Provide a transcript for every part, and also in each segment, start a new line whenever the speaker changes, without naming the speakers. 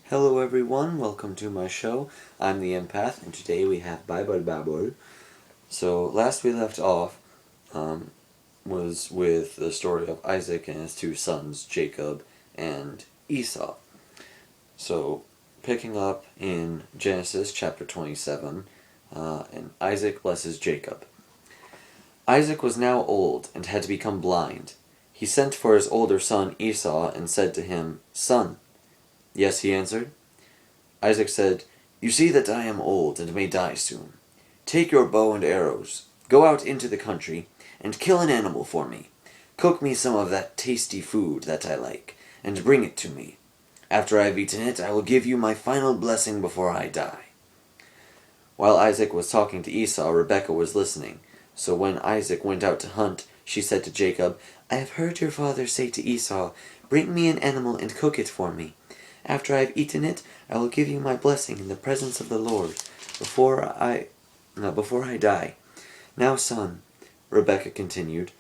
Hello everyone, welcome to my show. I'm the Empath, and today we have Babble. So last we left off was with the story of Isaac and his two sons, Jacob and Esau. So picking up in Genesis chapter 27, and Isaac blesses Jacob. Isaac was now old and had become blind. He sent for his older son Esau and said to him, "Son." "Yes," he answered. Isaac said, "You see that I am old and may die soon. Take your bow and arrows, go out into the country, and kill an animal for me. Cook me some of that tasty food that I like, and bring it to me. After I have eaten it, I will give you my final blessing before I die." While Isaac was talking to Esau, Rebekah was listening. So when Isaac went out to hunt, she said to Jacob, "I have heard your father say to Esau, 'Bring me an animal and cook it for me. After I have eaten it, I will give you my blessing in the presence of the Lord before I die. Now, son," Rebekah continued,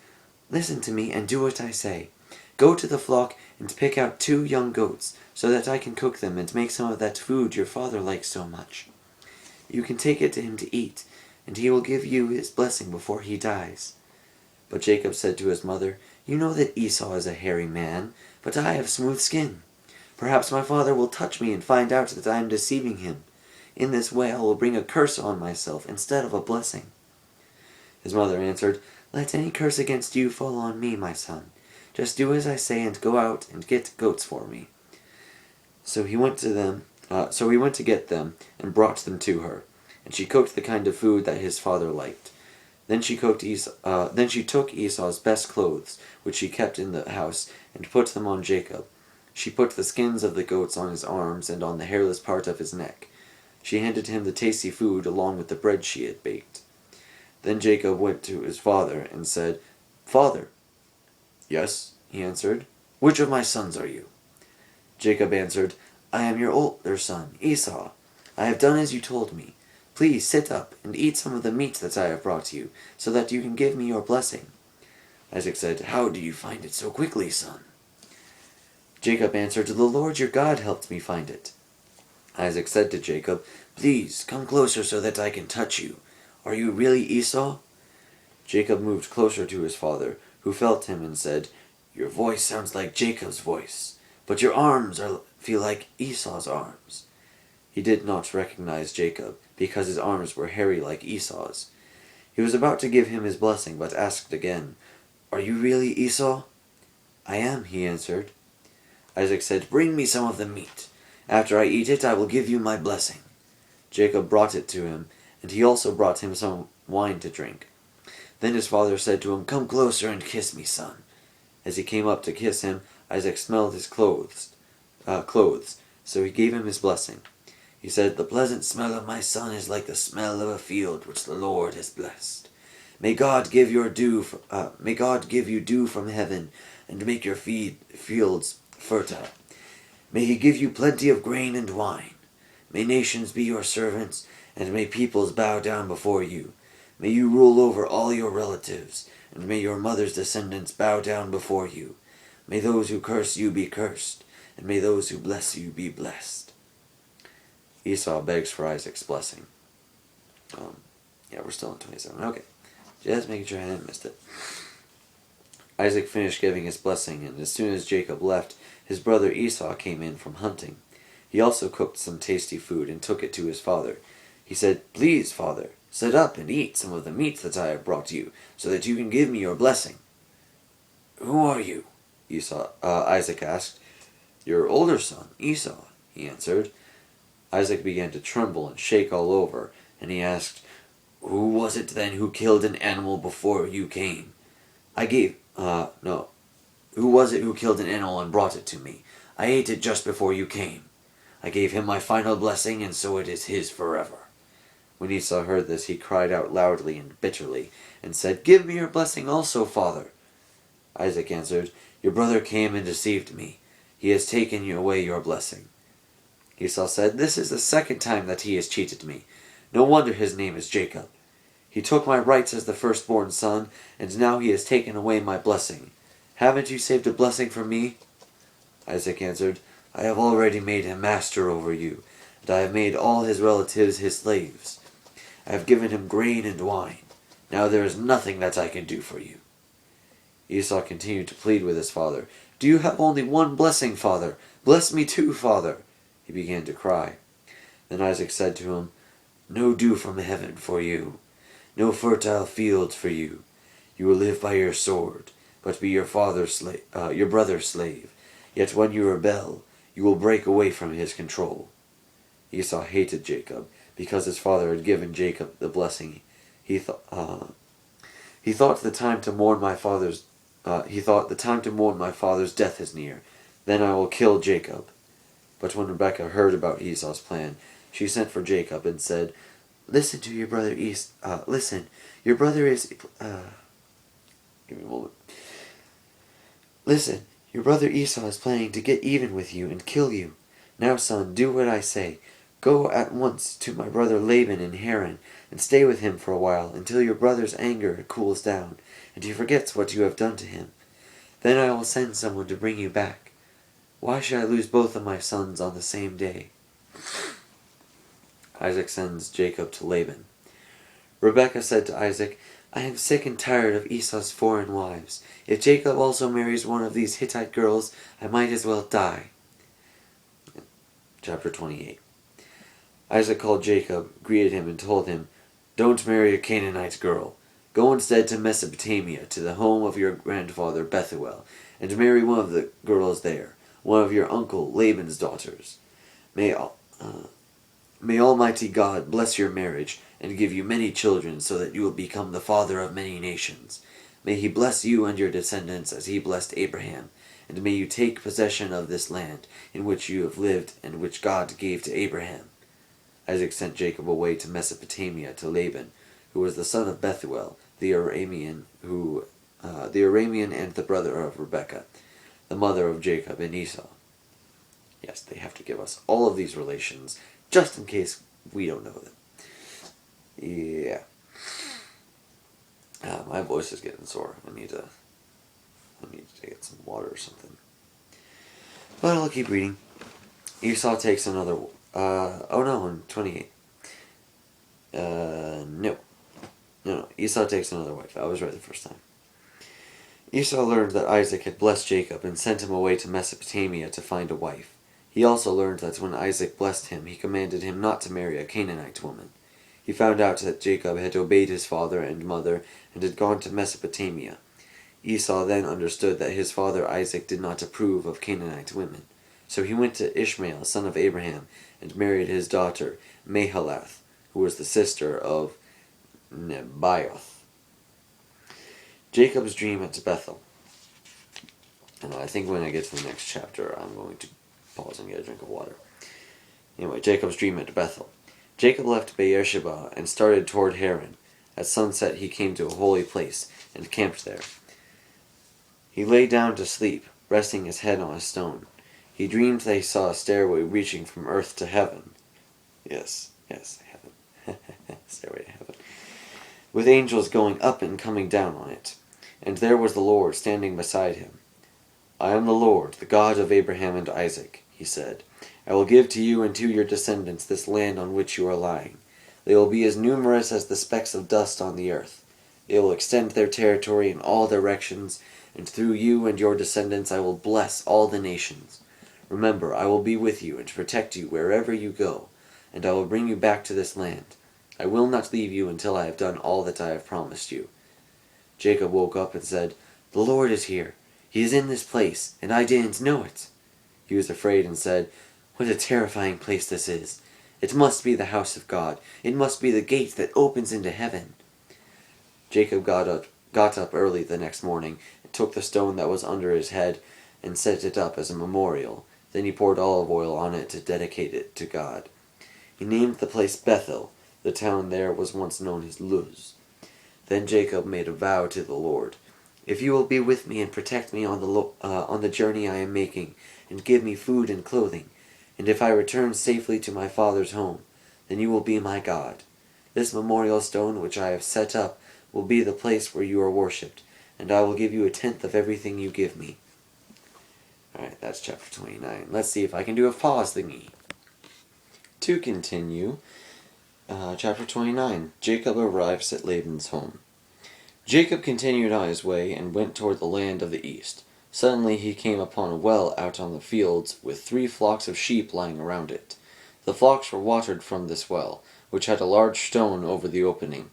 "listen to me and do what I say. Go to the flock and pick out 2 young goats, so that I can cook them and make some of that food your father likes so much. You can take it to him to eat, and he will give you his blessing before he dies." But Jacob said to his mother, "You know that Esau is a hairy man, but I have smooth skin. Perhaps my father will touch me and find out that I am deceiving him. In this way I will bring a curse on myself instead of a blessing." His mother answered, "Let any curse against you fall on me, my son. Just do as I say and go out and get goats for me." So he went to get them and brought them to her, and she cooked the kind of food that his father liked. Then she took Esau's best clothes, which she kept in the house, and put them on Jacob. She put the skins of the goats on his arms and on the hairless part of his neck. She handed him the tasty food along with the bread she had baked. Then Jacob went to his father and said, "Father." "Yes," he answered. "Which of my sons are you?" Jacob answered, "I am your older son, Esau. I have done as you told me. Please sit up and eat some of the meat that I have brought you, so that you can give me your blessing." Isaac said, "How do you find it so quickly, son?" Jacob answered, "The Lord your God helped me find it." Isaac said to Jacob, "Please come closer so that I can touch you. Are you really Esau?" Jacob moved closer to his father, who felt him and said, "Your voice sounds like Jacob's voice, but your arms feel like Esau's arms." He did not recognize Jacob, because his arms were hairy like Esau's. He was about to give him his blessing, but asked again, "Are you really Esau?" "I am," he answered. Isaac said, "Bring me some of the meat. After I eat it, I will give you my blessing." Jacob brought it to him, and he also brought him some wine to drink. Then his father said to him, "Come closer and kiss me, son." As he came up to kiss him, Isaac smelled his clothes, so he gave him his blessing. He said, "The pleasant smell of my son is like the smell of a field which the Lord has blessed. May God give you dew from heaven, and make your fields fertile. May he give you plenty of grain and wine. May nations be your servants, and may peoples bow down before you. May you rule over all your relatives, and may your mother's descendants bow down before you. May those who curse you be cursed, and may those who bless you be blessed." Esau begs for Isaac's blessing. We're still in 27. Okay. Just making sure I hadn't missed it. Isaac finished giving his blessing, and as soon as Jacob left, his brother Esau came in from hunting. He also cooked some tasty food and took it to his father. He said, "Please, father, sit up and eat some of the meat that I have brought you, so that you can give me your blessing." "Who are you?" Isaac asked. "Your older son, Esau," he answered. Isaac began to tremble and shake all over, and he asked, "Who was it then who killed an animal before you came?" "Who was it who killed an animal and brought it to me? I ate it just before you came. I gave him my final blessing, and so it is his forever." When Esau heard this, he cried out loudly and bitterly, and said, "Give me your blessing also, father." Isaac answered, "Your brother came and deceived me. He has taken away your blessing." Esau said, "This is the second time that he has cheated me. No wonder his name is Jacob. He took my rights as the firstborn son, and now he has taken away my blessing. Haven't you saved a blessing for me?" Isaac answered, I have already made him master over you, and I have made all his relatives his slaves. I have given him grain and wine. Now there is nothing that I can do for you." Esau continued to plead with his father. "Do you have only one blessing, father? Bless me too, father." He began to cry. Then Isaac said to him, "No dew from heaven for you, no fertile fields for you. You will live by your sword, but be your brother's slave. Yet when you rebel, you will break away from his control." Esau hated Jacob because his father had given Jacob the blessing. He thought the time to mourn my father's death is near. Then I will kill Jacob. But when Rebekah heard about Esau's plan, she sent for Jacob and said, "Listen to your brother listen, your brother is give me a moment. Listen, your brother Esau is planning to get even with you and kill you. Now, son, do what I say. Go at once to my brother Laban in Haran, and stay with him for a while, until your brother's anger cools down, and he forgets what you have done to him. Then I will send someone to bring you back. Why should I lose both of my sons on the same day?" Isaac sends Jacob to Laban. Rebekah said to Isaac, "I am sick and tired of Esau's foreign wives. If Jacob also marries one of these Hittite girls, I might as well die." Chapter 28. Isaac called Jacob, greeted him, and told him, "Don't marry a Canaanite girl. Go instead to Mesopotamia, to the home of your grandfather Bethuel, and marry one of the girls there, one of your uncle Laban's daughters. May Almighty God bless your marriage and give you many children, so that you will become the father of many nations. May he bless you and your descendants as he blessed Abraham, and may you take possession of this land in which you have lived and which God gave to Abraham." Isaac sent Jacob away to Mesopotamia to Laban, who was the son of Bethuel, the Aramean, and the brother of Rebekah, the mother of Jacob and Esau. Yes, they have to give us all of these relations, just in case we don't know them. Yeah. My voice is getting sore. I need to get some water or something. But I'll keep reading. Esau takes another... in 28. No. Esau takes another wife. I was right the first time. Esau learned that Isaac had blessed Jacob and sent him away to Mesopotamia to find a wife. He also learned that when Isaac blessed him, he commanded him not to marry a Canaanite woman. He found out that Jacob had obeyed his father and mother and had gone to Mesopotamia. Esau then understood that his father Isaac did not approve of Canaanite women. So he went to Ishmael, son of Abraham, and married his daughter Mahalath, who was the sister of Nebaioth. Jacob's dream at Bethel. And I think when I get to the next chapter, I'm going to pause and get a drink of water. Anyway, Jacob's dream at Bethel. Jacob left Beersheba and started toward Haran. At sunset he came to a holy place and camped there. He lay down to sleep, resting his head on a stone. He dreamed that he saw a stairway reaching from earth to heaven. Yes, heaven. Stairway to heaven. With angels going up and coming down on it. And there was the Lord standing beside him. "I am the Lord, the God of Abraham and Isaac," he said. "I will give to you and to your descendants this land on which you are lying. They will be as numerous as the specks of dust on the earth. They will extend their territory in all directions, and through you and your descendants I will bless all the nations. Remember, I will be with you and protect you wherever you go, and I will bring you back to this land. I will not leave you until I have done all that I have promised you." Jacob woke up and said, "The Lord is here. He is in this place, and I didn't know it." He was afraid and said, "What a terrifying place this is. It must be the house of God. It must be the gate that opens into heaven." Jacob got up early the next morning and took the stone that was under his head and set it up as a memorial. Then he poured olive oil on it to dedicate it to God. He named the place Bethel. The town there was once known as Luz. Then Jacob made a vow to the Lord. "If you will be with me and protect me on the journey I am making, and give me food and clothing, and if I return safely to my father's home, then you will be my God. This memorial stone which I have set up will be the place where you are worshipped, and I will give you 1/10 of everything you give me." Alright, that's chapter 29. Let's see if I can do a pause thingy. To continue, chapter 29. Jacob arrives at Laban's home. Jacob continued on his way and went toward the land of the east. Suddenly he came upon a well out on the fields, with 3 flocks of sheep lying around it. The flocks were watered from this well, which had a large stone over the opening.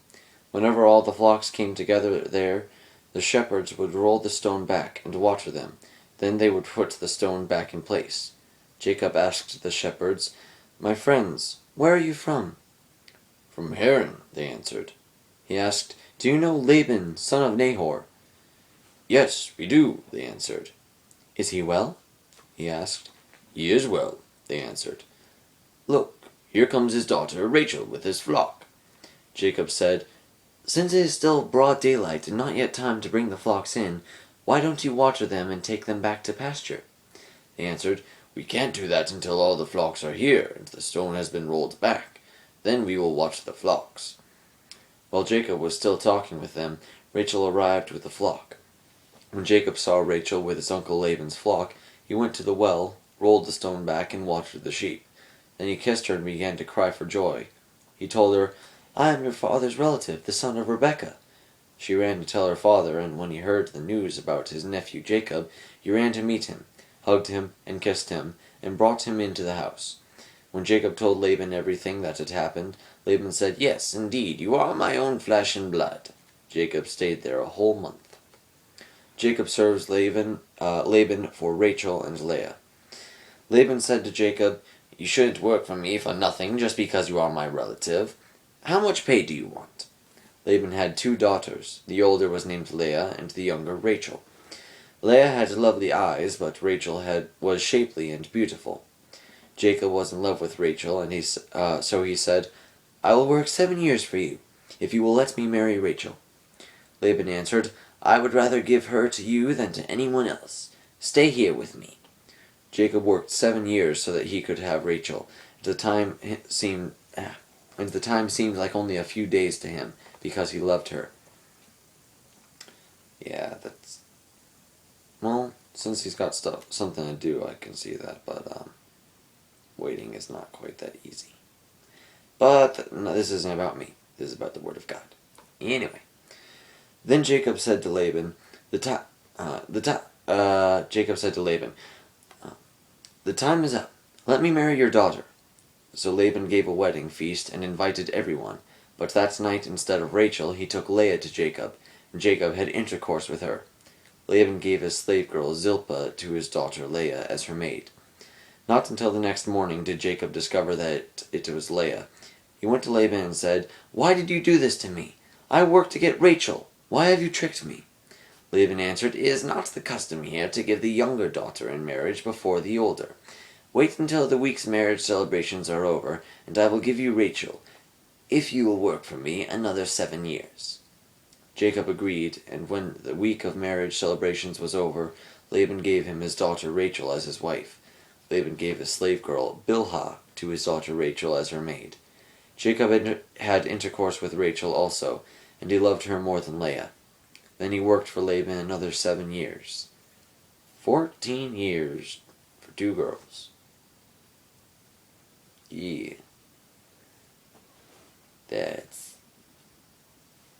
Whenever all the flocks came together there, the shepherds would roll the stone back and water them. Then they would put the stone back in place. Jacob asked the shepherds, "My friends, where are you from?" "From Haran," they answered. He asked, "Do you know Laban, son of Nahor?" "Yes, we do," they answered. "Is he well?" he asked. "He is well," they answered. "Look, here comes his daughter Rachel with his flock." Jacob said, "Since it is still broad daylight and not yet time to bring the flocks in, why don't you water them and take them back to pasture?" They answered, "We can't do that until all the flocks are here and the stone has been rolled back. Then we will water the flocks." While Jacob was still talking with them, Rachel arrived with the flock. When Jacob saw Rachel with his uncle Laban's flock, he went to the well, rolled the stone back, and watered the sheep. Then he kissed her and began to cry for joy. He told her, "I am your father's relative, the son of Rebekah." She ran to tell her father, and when he heard the news about his nephew Jacob, he ran to meet him, hugged him, and kissed him, and brought him into the house. When Jacob told Laban everything that had happened, Laban said, "Yes, indeed, you are my own flesh and blood." Jacob stayed there a whole month. Jacob serves Laban for Rachel and Leah. Laban said to Jacob, "You shouldn't work for me for nothing just because you are my relative. How much pay do you want?" Laban had 2 daughters. The older was named Leah, and the younger Rachel. Leah had lovely eyes, but Rachel was shapely and beautiful. Jacob was in love with Rachel, and so he said, "I will work 7 years for you, if you will let me marry Rachel." Laban answered, "I would rather give her to you than to anyone else. Stay here with me." Jacob worked 7 years so that he could have Rachel. The time seemed like only a few days to him, because he loved her. Yeah, that's... Well, since he's got something to do, I can see that, but waiting is not quite that easy. But no, this isn't about me. This is about the Word of God. Anyway. Then Jacob said to Laban, Jacob said to Laban, "The time is up. Let me marry your daughter." So Laban gave a wedding feast and invited everyone. But that night, instead of Rachel, he took Leah to Jacob, and Jacob had intercourse with her. Laban gave his slave girl Zilpah to his daughter Leah as her maid. Not until the next morning did Jacob discover that it was Leah. He went to Laban and said, "Why did you do this to me? I worked to get Rachel. Why have you tricked me?" Laban answered, "It is not the custom here to give the younger daughter in marriage before the older. Wait until the week's marriage celebrations are over, and I will give you Rachel, if you will work for me another 7 years." Jacob agreed, and when the week of marriage celebrations was over, Laban gave him his daughter Rachel as his wife. Laban gave his slave girl Bilhah to his daughter Rachel as her maid. Jacob had intercourse with Rachel also, and he loved her more than Leah. Then he worked for Laban another 7 years. 14 years for 2 girls. Yeah. That's...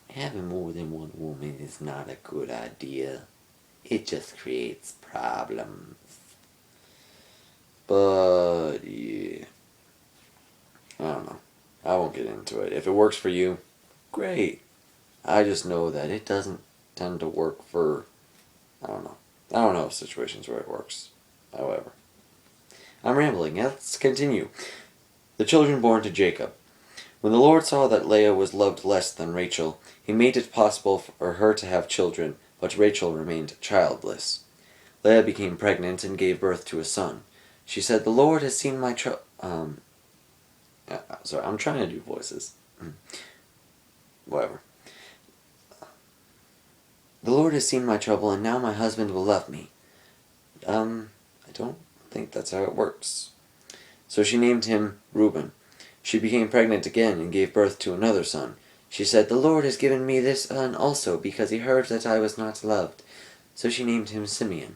Having more than one woman is not a good idea. It just creates problems. But, yeah. I don't know. I won't get into it. If it works for you, great. I just know that it doesn't tend to work for... I don't know. I don't know situations where it works. However. I'm rambling. Let's continue. The children born to Jacob. When the Lord saw that Leah was loved less than Rachel, he made it possible for her to have children, but Rachel remained childless. Leah became pregnant and gave birth to a son. She said, "The Lord has seen my sorry, I'm trying to do voices. Whatever. "The Lord has seen my trouble, and now my husband will love me." I don't think that's how it works. So she named him Reuben. She became pregnant again and gave birth to another son. She said, "The Lord has given me this son also, because he heard that I was not loved." So she named him Simeon.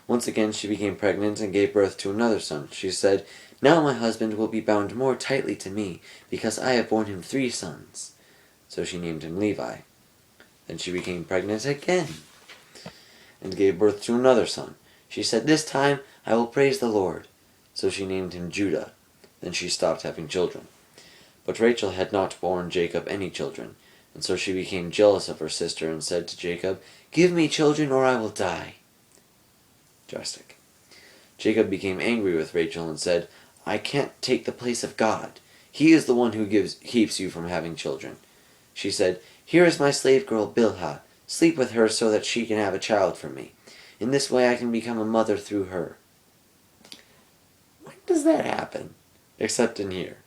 Once again she became pregnant and gave birth to another son. She said, "Now my husband will be bound more tightly to me, because I have borne him 3 sons." So she named him Levi. Then she became pregnant again and gave birth to another son. She said, "This time I will praise the Lord." So she named him Judah. Then she stopped having children. But Rachel had not borne Jacob any children, and so she became jealous of her sister and said to Jacob, "Give me children or I will die." Drastic. Jacob became angry with Rachel and said, "I can't take the place of God. He is the one who keeps you from having children." She said, "Here is my slave girl Bilhah. Sleep with her so that she can have a child from me. In this way I can become a mother through her." When does that happen? Except in here.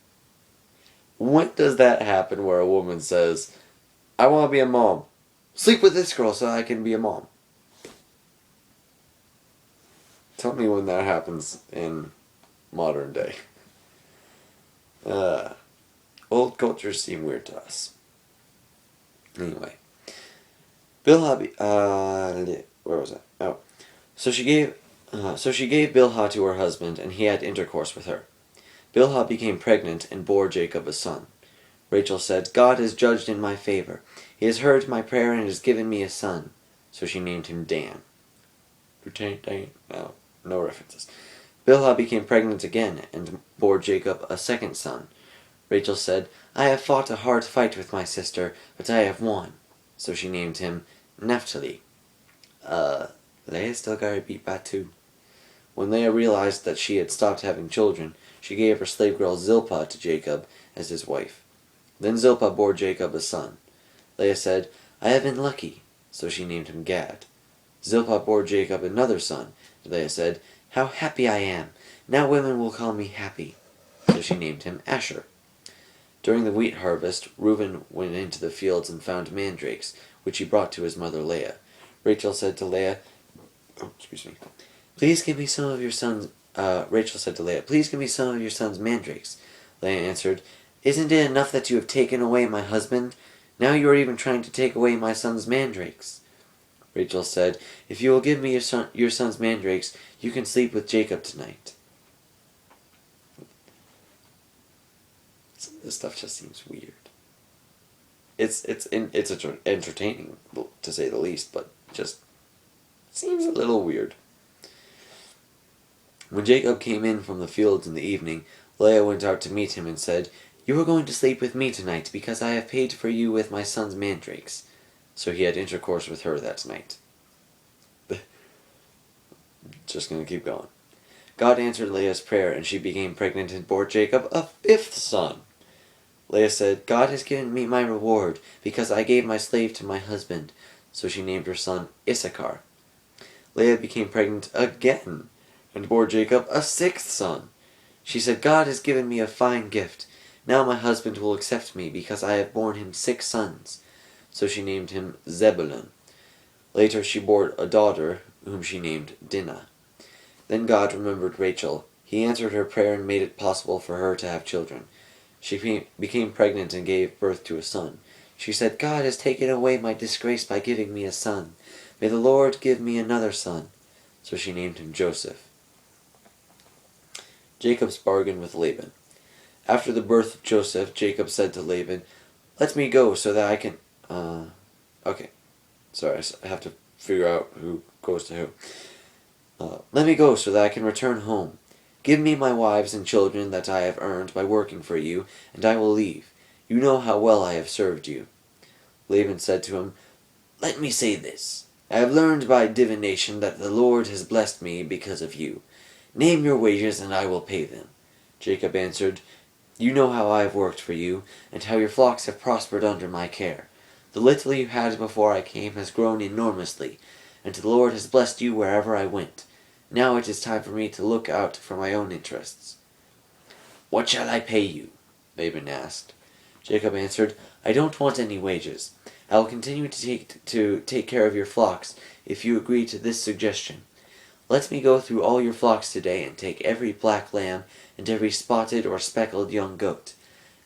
When does that happen where a woman says, "I want to be a mom. Sleep with this girl so I can be a mom"? Tell me when that happens in modern day. Old cultures seem weird to us. Anyway. Bilhah, where was I? Oh. So she gave Bilhah to her husband, and he had intercourse with her. Bilhah became pregnant and bore Jacob a son. Rachel said, "God has judged in my favor. He has heard my prayer and has given me a son." So she named him Dan. Lieutenant Dan? No references. Bilhah became pregnant again and bore Jacob a second son. Rachel said, "I have fought a hard fight with my sister, but I have won." So she named him Naphtali. Leah still got beat by 2. When Leah realized that she had stopped having children, she gave her slave girl Zilpah to Jacob as his wife. Then Zilpah bore Jacob a son. Leah said, "I have been lucky," so she named him Gad. Zilpah bore Jacob another son, and Leah said, "How happy I am! Now women will call me happy." So she named him Asher. During the wheat harvest, Reuben went into the fields and found mandrakes, which he brought to his mother Leah. Rachel said to Leah, "Please give me some of your sons." Rachel said to Leah, "Please give me some of your son's mandrakes." Leah answered, "Isn't it enough that you have taken away my husband? Now you are even trying to take away my son's mandrakes." Rachel said, "If you will give me your son's mandrakes, you can sleep with Jacob tonight." This stuff just seems weird. It's entertaining, to say the least, but just seems a little weird. When Jacob came in from the fields in the evening, Leah went out to meet him and said, "You are going to sleep with me tonight, because I have paid for you with my son's mandrakes." So he had intercourse with her that night. Just gonna keep going. God answered Leah's prayer, and she became pregnant and bore Jacob a 5th son. Leah said, "God has given me my reward, because I gave my slave to my husband." So she named her son Issachar. Leah became pregnant again and bore Jacob a 6th son. She said, "God has given me a fine gift. Now my husband will accept me, because I have borne him 6 sons. So she named him Zebulun. Later she bore a daughter, whom she named Dinah. Then God remembered Rachel. He answered her prayer and made it possible for her to have children. She became pregnant and gave birth to a son. She said, "God has taken away my disgrace by giving me a son. May the Lord give me another son." So she named him Joseph. Jacob's bargain with Laban. After the birth of Joseph, Jacob said to Laban, "Let me go so that I can..." Okay. Sorry, I have to figure out who goes to who. "Let me go so that I can return home. Give me my wives and children that I have earned by working for you, and I will leave. You know how well I have served you." Laban said to him, "Let me say this. I have learned by divination that the Lord has blessed me because of you. Name your wages, and I will pay them." Jacob answered, "You know how I have worked for you, and how your flocks have prospered under my care. The little you had before I came has grown enormously, and the Lord has blessed you wherever I went. Now it is time for me to look out for my own interests." "What shall I pay you?" Laban asked. Jacob answered, "I don't want any wages. I will continue to take care of your flocks if you agree to this suggestion. Let me go through all your flocks today and take every black lamb and every spotted or speckled young goat.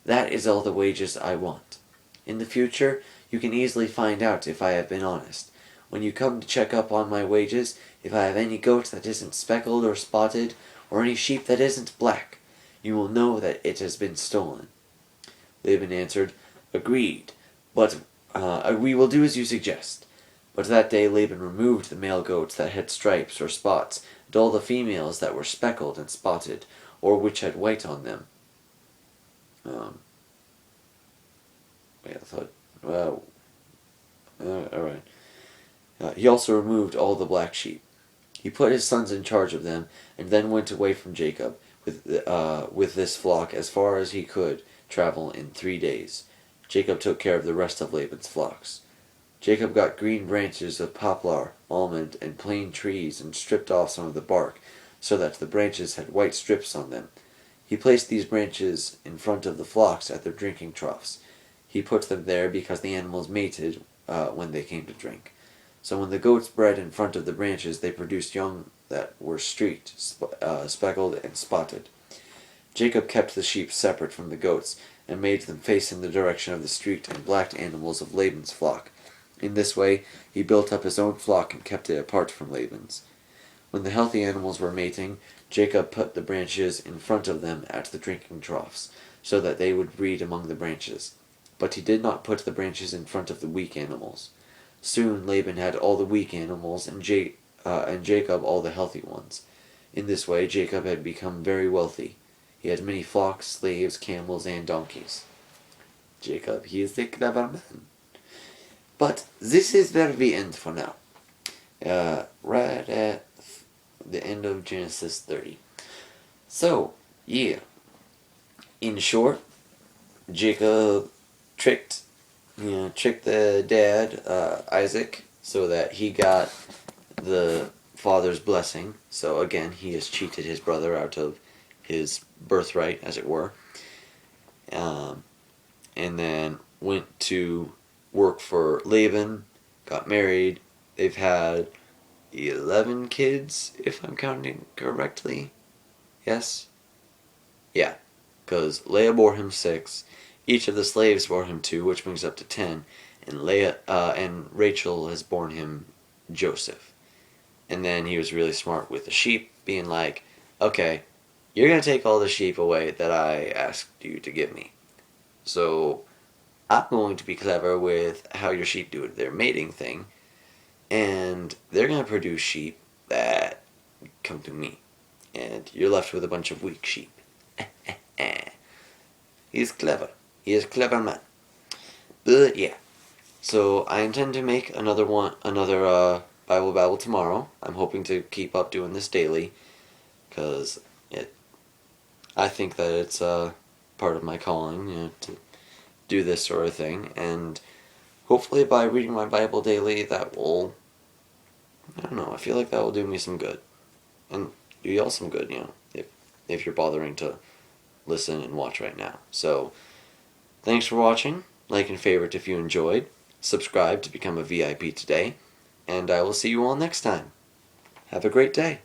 That is all the wages I want. In the future, you can easily find out if I have been honest. when you come to check up on my wages, if I have any goat that isn't speckled or spotted, or any sheep that isn't black, you will know that it has been stolen." Laban answered, "Agreed, but we will do as you suggest." But that day Laban removed the male goats that had stripes or spots, and all the females that were speckled and spotted, or which had white on them. Alright. He also removed all the black sheep. He put his sons in charge of them, and then went away from Jacob with this flock as far as he could travel in 3 days. Jacob took care of the rest of Laban's flocks. Jacob got green branches of poplar, almond, and plane trees and stripped off some of the bark, so that the branches had white strips on them. He placed these branches in front of the flocks at their drinking troughs. He put them there because the animals mated when they came to drink. So when the goats bred in front of the branches, they produced young that were streaked, speckled, and spotted. Jacob kept the sheep separate from the goats, and made them face in the direction of the streaked and black animals of Laban's flock. In this way he built up his own flock and kept it apart from Laban's. When the healthy animals were mating, Jacob put the branches in front of them at the drinking troughs, so that they would breed among the branches. But he did not put the branches in front of the weak animals. Soon Laban had all the weak animals, and Jacob all the healthy ones. In this way Jacob had become very wealthy. He had many flocks, slaves, camels, and donkeys. Jacob, he is a clever man. But this is where we end for now. Right at the end of Genesis 30. So, yeah. In short, Jacob tricked the dad, Isaac, so that he got the father's blessing. So again, he has cheated his brother out of his birthright, as it were. And then went to work for Laban, got married. They've had 11 kids, if I'm counting correctly. Yes? Yeah, because Leah bore him 6. Each of the slaves bore him 2, which brings up to 10. And Rachel has borne him Joseph. And then he was really smart with the sheep, being like, "Okay, you're going to take all the sheep away that I asked you to give me. So I'm going to be clever with how your sheep do their mating thing, and they're going to produce sheep that come to me. And you're left with a bunch of weak sheep." He's clever. He is a clever man. But yeah. So I intend to make another Bible Babble tomorrow. I'm hoping to keep up doing this daily, because I think that it's part of my calling, to do this sort of thing, and hopefully by reading my Bible daily, that will, I don't know, I feel like that will do me some good, and do y'all some good, if you're bothering to listen and watch right now. So, thanks for watching, like and favorite if you enjoyed, subscribe to become a VIP today, and I will see you all next time. Have a great day.